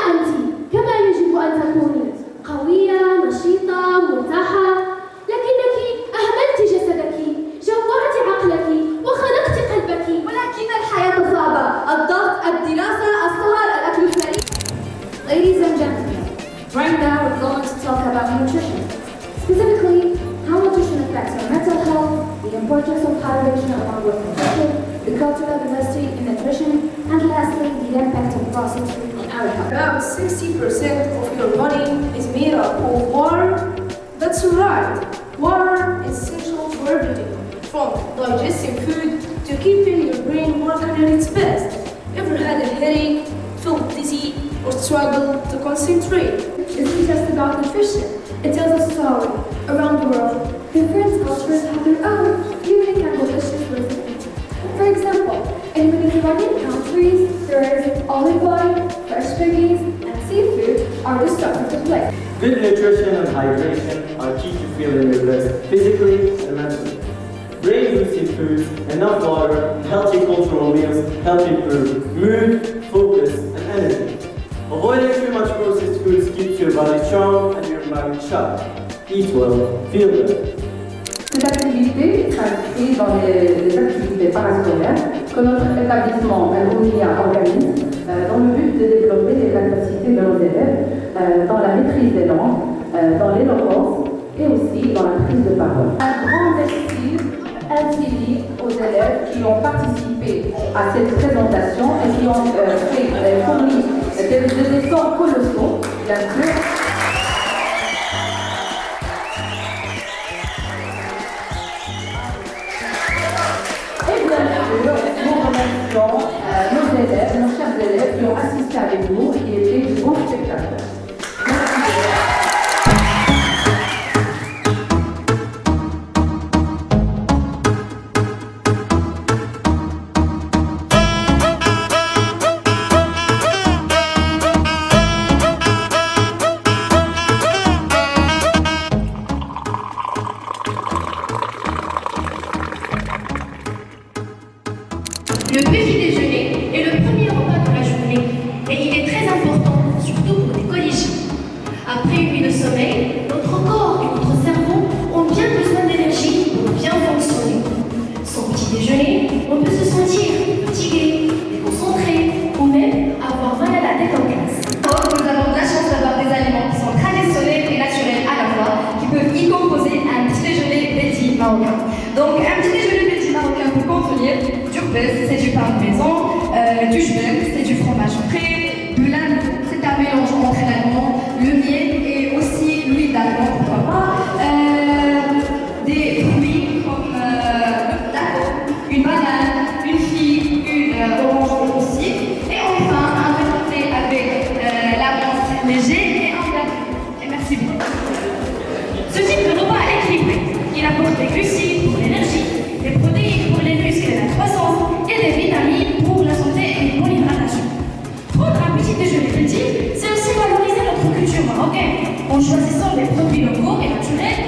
أنت كما يجب أن تكوني Right now, we're going to talk about nutrition. Specifically, how nutrition affects our mental health, the importance of hydration along with nutrition, the cultural diversity in nutrition, and lastly, the impact of processed food on our health. About 60% of your body is made up of water. That's right. Water is essential for everything, from digesting food to keeping your brain working at its best. Ever had a headache, felt dizzy, or struggled to concentrate? Isn't just about nutrition. It tells a story. Around the world, different cultures have their own unique and delicious recipes. For example, in Mediterranean countries, there is olive oil, fresh veggies, and seafood are the stars of the place. Good nutrition and hydration are key to feeling your best physically and mentally. Brain-boosting foods, enough water, and healthy cultural meals help improve mood, focus, and energy. Avoiding too much processed foods keeps your body strong and your mind sharp. Eat well, feel good. Cette activité s'inscrit dans les activités parascolaires que notre établissement Al-Oulia organise dans le but de développer les capacités de nos élèves dans la maîtrise des langues, dans l'éloquence et aussi dans la prise de parole. Un grand merci infini aux élèves qui ont participé à cette présentation et qui ont fourni des efforts colossaux, bien sûr. Et bien sûr, nous remercions nos élèves, nos chers élèves qui ont assisté avec nous et qui étaient de bons spectateurs. Le petit déjeuner est le premier repas de la journée et il est très important, surtout pour les collégiens. Après une nuit de sommeil, notre corps et notre cerveau ont bien besoin d'énergie pour bien fonctionner. Sans petit déjeuner, on peut se sentir fatigué, déconcentré ou même avoir mal à la tête en classe. Or, nous avons la chance d'avoir des aliments qui sont traditionnels et naturels à la fois, qui peuvent y composer un petit déjeuner petit marocain. Donc, un petit déjeuner petit marocain peut contenir du rpes, c'est du pain de maison, du jbel, c'est du fromage frais, de l'agneau, c'est un mélange entre l'aliment, le miel et aussi l'huile d'aliment, pourquoi pas, des fruits comme le taro, une banane, une figue, une orange aussi, et enfin un repas avec la viande léger et un gâteau. Et merci beaucoup. Ce type de repas est équilibré. Il apporte des glucides pour l'énergie, des protéines pour les muscles et la croissance et des vitamines pour la santé et pour l'hydratation. Prendre un petit déjeuner petit, c'est aussi valoriser notre culture marocaine en choisissant des produits locaux et naturels